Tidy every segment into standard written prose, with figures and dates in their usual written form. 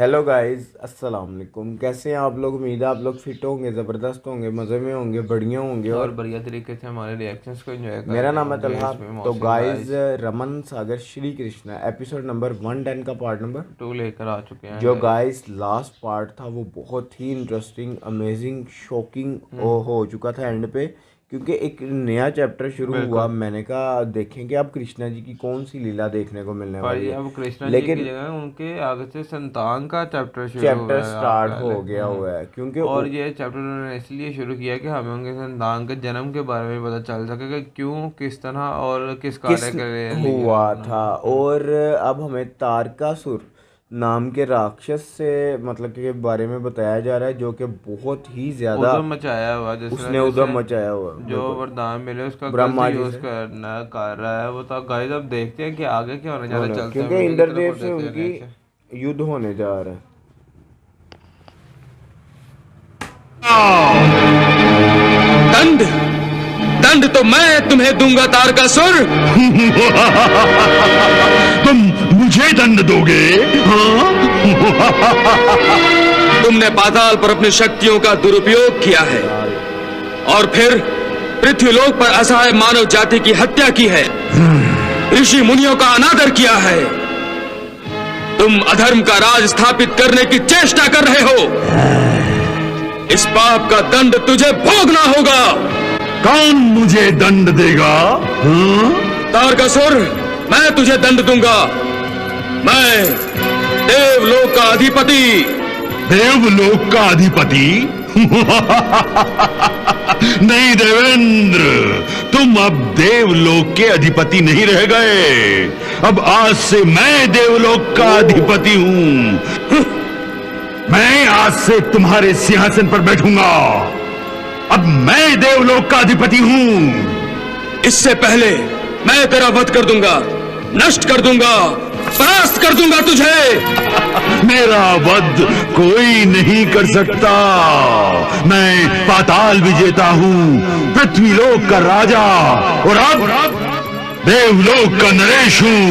Hello guys, अस्सलाम वालेकुम। कैसे हैं आप लोग? उम्मीद है आप लोग फिट होंगे, ज़बरदस्त होंगे, मज़े में होंगे, बढ़िया होंगे। और और बढ़िया तरीके से हमारे रिएक्शंस को एंजॉय कर मेरा रहे नाम है होंगे तलहा। इसमें तो मोहसिन गाइस, गाइस रमन सागर श्री कृष्णा एपिसोड नंबर 110 का पार्ट नंबर 2 लेकर आ चुके हैं जो गाइस। गाइस लास्ट पार्ट था वो बहुत ही इंटरेस्टिंग, अमेजिंग, शॉकिंग हम्म। हो चुका था एंड पे, क्योंकि एक नया चैप्टर शुरू हुआ। बिल्कुल। मैंने कहा देखेंगे अब कृष्णा जी की कौन सी लीला देखने को मिलने पर वाली ये है, अब कृष्णा जी की लेकिन जगह उनके आगे से संतान का चैप्टर शुरू हुआ चैप्टर है स्टार्ट पहले। हो गया हुआ है क्योंकि और ये चैप्टर उन्होंने इसलिए शुरू किया कि हमें उनके संतान के जन्म के बारे में पता चल सके कि क्यों, किस तरह और किस किस कार्य के लिए हुआ था। उन्होंने। और अब हमें तारकासुर नाम के राक्षस से मतलब के बारे में बताया जा रहा है, जो कि बहुत ही ज्यादा उधम मचाया हुआ जिसने उसने जैसे उधम मचाया हुआ है। जो बिल्कुल वरदान मिले उसका गलत ब्रह्मा जी यूज से करना कर रहा है वो। तो गाइस अब देखते हैं कि आगे क्या होने जा रहा है। होने, चलते हैं क्योंकि वीडियो की तरफ इंद्रदेव और से देखते हैं उनकी नेक्स्ट। युद्ध होने जा रहा है। दंड दंड तो मैं तुम्हें दूंगा तारकासुर। तुम मुझे दंड दोगे? हाँ? तुमने पाताल पर अपनी शक्तियों का दुरुपयोग किया है और फिर पृथ्वीलोक पर असहाय मानव जाति की हत्या की है, ऋषि मुनियों का अनादर किया है। तुम अधर्म का राज स्थापित करने की चेष्टा कर रहे हो। इस पाप का दंड तुझे भोगना होगा। कौन मुझे दंड देगा? हाँ? तारकासुर, मैं तुझे दंड दूंगा। मैं देवलोक का अधिपति। देवलोक का अधिपति? नहीं देवेंद्र, तुम अब देवलोक के अधिपति नहीं रह गए। अब आज से मैं देवलोक का अधिपति हूं। मैं आज से तुम्हारे सिंहासन पर बैठूंगा। अब मैं देवलोक का अधिपति हूं। इससे पहले मैं तेरा वध कर दूंगा, नष्ट कर दूंगा, परास्त कर दूंगा तुझे। मेरा वध कोई नहीं कर सकता। मैं पाताल विजेता हूँ, पृथ्वीलोक का राजा और अब देवलोक का नरेश हूँ।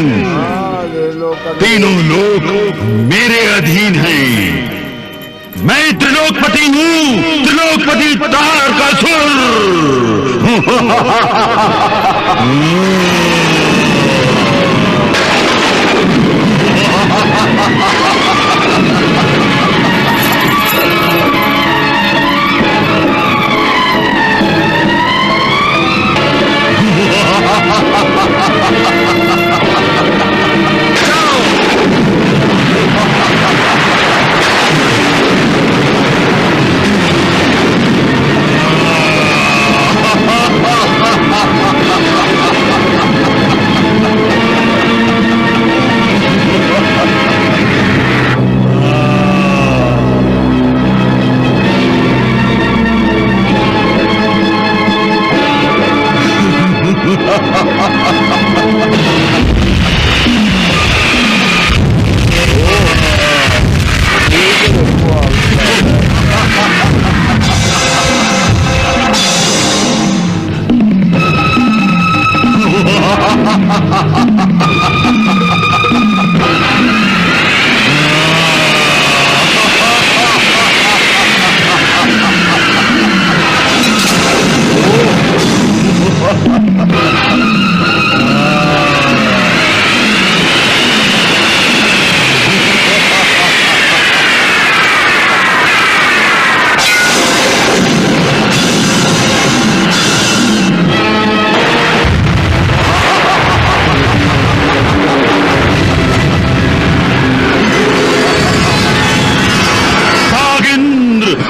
तीनों लोक मेरे अधीन हैं। मैं त्रिलोकपति हूँ, त्रिलोकपति तारकासुर।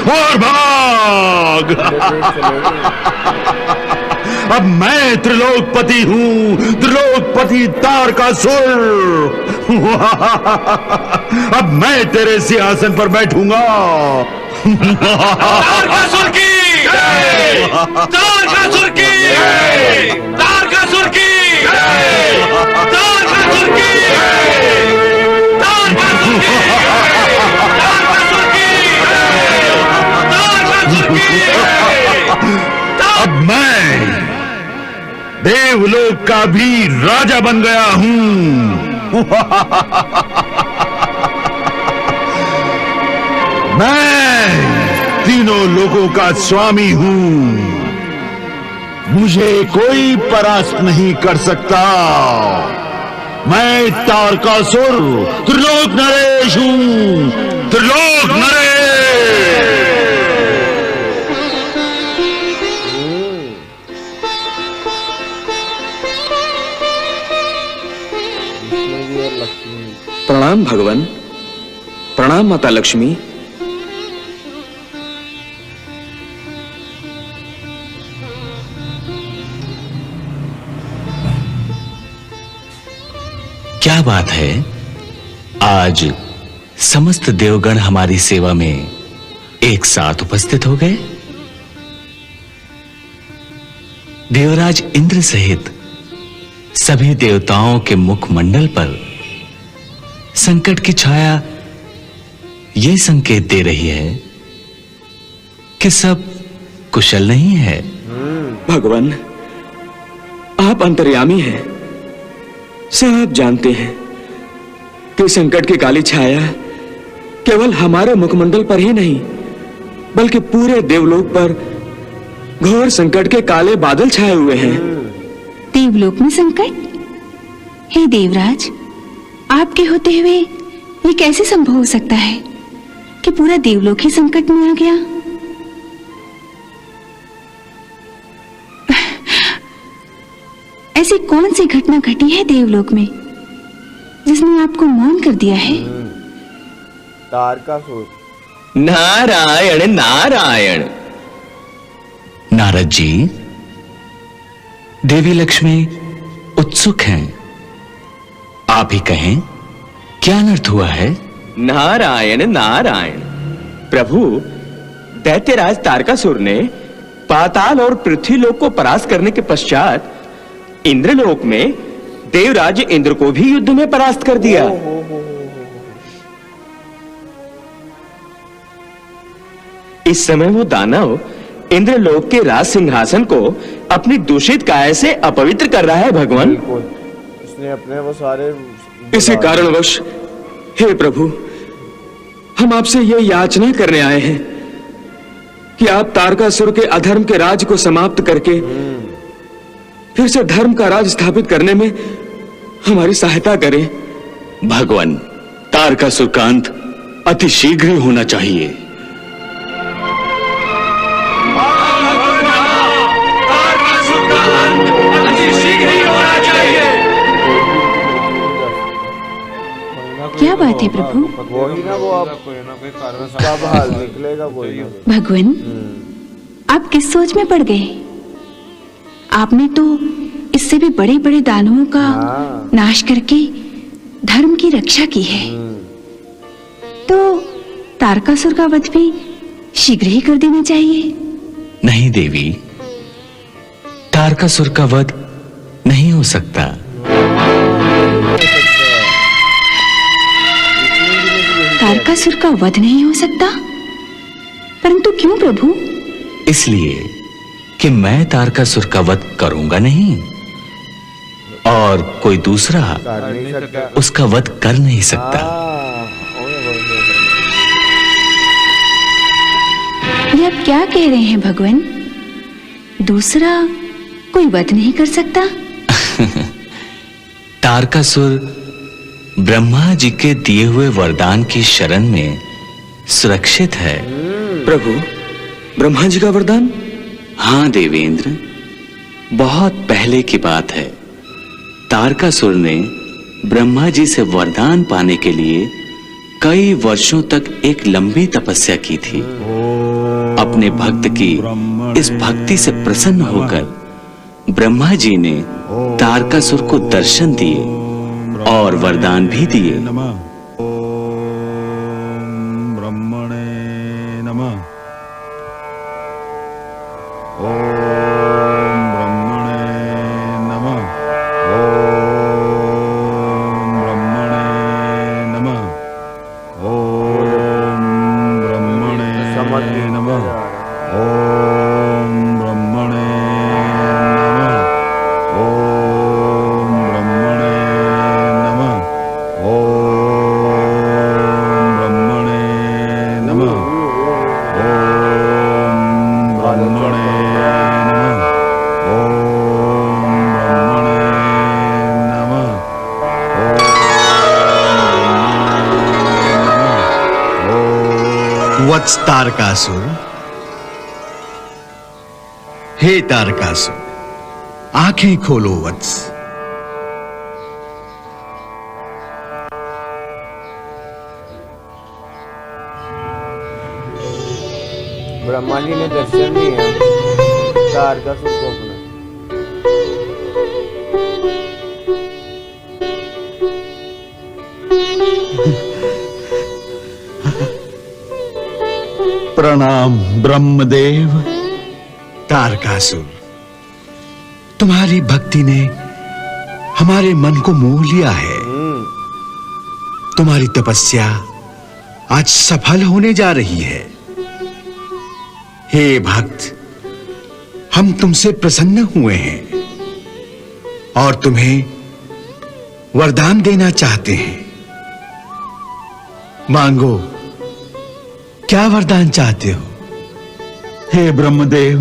और भाग। अब मैं त्रिलोकपति हूँ, त्रिलोकपति तारकासुर। अब मैं तेरे सिंहासन पर बैठूंगा। तारकासुर की जय! तारकासुर की जय! तारकासुर की जय! तारकासुर की जय! तारकासुर की जय! तारकासुर की जय! तारकासुर की जय! अब मैं देवलोक का भी राजा बन गया हूँ। मैं तीनों लोगों का स्वामी हूं। मुझे कोई परास्त नहीं कर सकता। मैं तारकासुर त्रिलोक नरेश हूं। त्रिलोक नरेश। विष्णु जी और लक्ष्मी। प्रणाम भगवान। प्रणाम माता लक्ष्मी। क्या बात है, आज समस्त देवगण हमारी सेवा में एक साथ उपस्थित हो गए। देवराज इंद्र सहित सभी देवताओं के मुखमंडल पर संकट की छाया यह संकेत दे रही है कि सब कुशल नहीं है। भगवान, आप अंतर्यामी हैं। सब जानते हैं कि संकट की काली छाया केवल हमारे मुखमंडल पर ही नहीं, बल्कि पूरे देवलोक पर घोर संकट के काले बादल छाए हुए हैं। देवलोक में संकट? हे देवराज, आपके होते हुए ये कैसे संभव हो सकता है कि पूरा देवलोक ही संकट में आ गया? ऐसी कौन सी घटना घटी है देवलोक में जिसने आपको मौन कर दिया है? तारकासुर। नारायण नारायण। नारद जी, देवी लक्ष्मी उत्सुक हैं। आप ही कहें, क्या अनर्थ हुआ है? नारायण नारायण। प्रभु, दैत्यराज तारकासुर ने पाताल और पृथ्वीलोक को परास्त करने के पश्चात इंद्रलोक में देवराज इंद्र को भी युद्ध में परास्त कर दिया। इस समय वो दानव इंद्रलोक के राज सिंहासन को अपनी दूषित काया से अपवित्र कर रहा है। भगवान, इसने अपने वो सारे इसी कारणवश हे प्रभु, हम आपसे यह याचना करने आए हैं कि आप तारकासुर के अधर्म के राज को समाप्त करके फिर से धर्म का राज स्थापित करने में हमारी सहायता करें। भगवान, तारकासुर का अंत अति शीघ्र ही होना चाहिए। क्या बात है प्रभु? वही ना, वो अब कोई ना कोई कारण कब हाल निकलेगा कोई ना कोई। भगवान, आप किस सोच में पड़ गए? आपने तो इससे भी बड़े बड़े दानवों का नाश करके धर्म की रक्षा की है, तो तारकासुर का वध भी शीघ्र ही कर देना चाहिए। नहीं देवी, तारकासुर का वध नहीं हो सकता। तारकासुर का वध नहीं हो सकता? परंतु क्यों प्रभु? इसलिए कि मैं तारकासुर का वध करूंगा नहीं, और कोई दूसरा कर नहीं सकता। उसका वध कर नहीं सकता। ये आप क्या कह रहे हैं भगवान? दूसरा कोई वध नहीं कर सकता? तारकासुर ब्रह्मा जी के दिए हुए वरदान की शरण में सुरक्षित है। प्रभु, ब्रह्मा जी का वरदान? हाँ देवेंद्र, बहुत पहले की बात है। तारकासुर ने ब्रह्मा जी से वरदान पाने के लिए कई वर्षों तक एक लंबी तपस्या की थी। अपने भक्त की इस भक्ति से प्रसन्न होकर ब्रह्मा जी ने तारकासुर को दर्शन दिए और वरदान भी दिए। ब्रह्मणे नमः। नमः। वत्स तारकासुर, हे तारकासुर, आंखें खोलो वत्स। ब्रह्मा जी ने दर्शन दिए तारकासुर को अपना। प्रणाम ब्रह्मदेव। तारकासुर, तुम्हारी भक्ति ने हमारे मन को मोह लिया है। तुम्हारी तपस्या आज सफल होने जा रही है। हे भक्त, हम तुमसे प्रसन्न हुए हैं और तुम्हें वरदान देना चाहते हैं। मांगो, क्या वरदान चाहते हो? हे ब्रह्मदेव,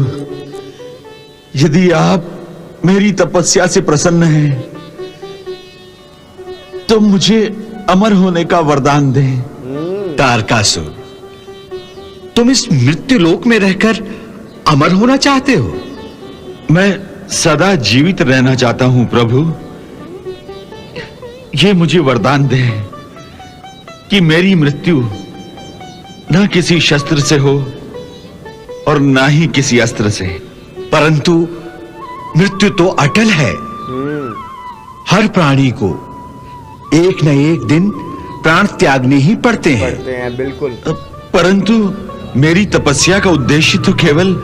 यदि आप मेरी तपस्या से प्रसन्न हैं, तो मुझे अमर होने का वरदान दें। तारकासुर, तुम इस मृत्यु लोक में रहकर अमर होना चाहते हो? मैं सदा जीवित रहना चाहता हूं प्रभु। ये मुझे वरदान दें कि मेरी मृत्यु ना किसी शस्त्र से हो और ना ही किसी अस्त्र से। परंतु मृत्यु तो अटल है। हर प्राणी को एक न एक दिन प्राण त्यागने ही पड़ते हैं। बिल्कुल। परंतु मेरी तपस्या का उद्देश्य तो केवल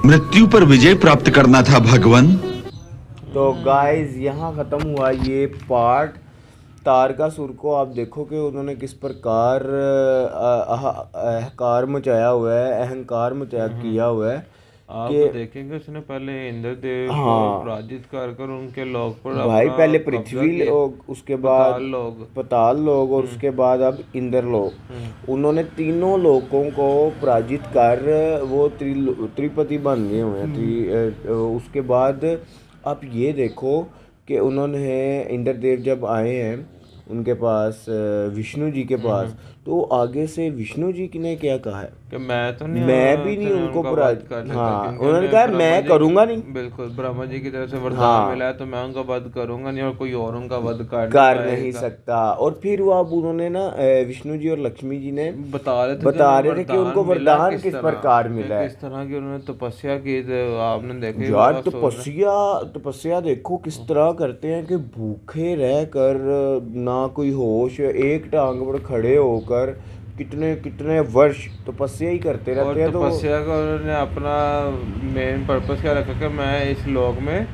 मृत्यु पर विजय प्राप्त करना था भगवान। तो गाइस यहाँ खत्म हुआ ये पार्ट। तारकासुर को आप देखो कि उन्होंने किस प्रकार अहंकार मचाया हुआ है, अहंकार मचाया किया हुआ है। आप देखेंगे उसने पहले इंद्रदेव को पराजित कर उनके लोक पर भाई पहले पृथ्वी लोग, उसके बाद पाताल लोग और उसके बाद अब इंद्र लोग। उन्होंने तीनों लोकों को पराजित कर वो त्रिपति बन गए हुए हैं। उसके बाद आप ये देखो कि उन्होंने इंद्रदेव जब आए हैं उनके पास विष्णु जी के पास, तो आगे से विष्णु जी ने क्या कहा है कि मैं तो नहीं, मैं भी नहीं उनको पराजित कर सकता। हाँ, उन्होंने कहा मैं करूंगा नहीं। बिल्कुल, ब्रह्मा जी की तरफ से वरदान मिला है तो मैं उनका वध करूंगा नहीं और कोई और उनका वध कर नहीं सकता। और फिर वो अब उन्होंने ना विष्णु जी और लक्ष्मी जी ने बता रहे थे कि उनको वरदान किस प्रकार मिला है, किस तरह की उन्होंने तपस्या की। आपने देखा यार तपस्या देखो किस तरह करते हैं कि भूखे रह कर, ना कोई होश, एक टांग पर खड़े होकर कितने कितने वर्ष तपस्या ही करते रहते हैं। तपस्या का उन्होंने अपना मेन पर्पस क्या रखा कि मैं इस लोक में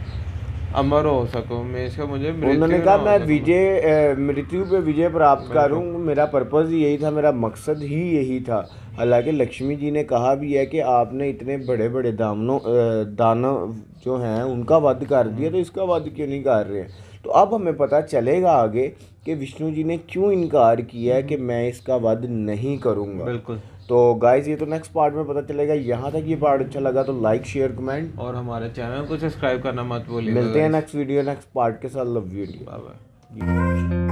अमर हो सकूं, मैं इसका मुझे उन्होंने कहा मैं विजय, मृत्यु पे विजय प्राप्त करूं। मेरा पर्पस ही यही था, मेरा मकसद ही यही था। हालांकि लक्ष्मी जी ने कहा भी है कि आपने इतने बड़े बड़े दानव जो हैं उनका वध कर दिया, तो इसका वध क्यों नहीं कर रहे हैं। तो अब हमें पता चलेगा आगे कि विष्णु जी ने क्यों इनकार किया है कि मैं इसका वध नहीं करूँगा। बिल्कुल। तो गाइस ये तो नेक्स्ट पार्ट में पता चलेगा। यहाँ तक ये पार्ट अच्छा लगा तो लाइक शेयर कमेंट और हमारे चैनल को सब्सक्राइब करना मत भूलिएगा। मिलते हैं नेक्स्ट वीडियो नेक्स्ट पार्ट के साथ। Love you. Bye bye.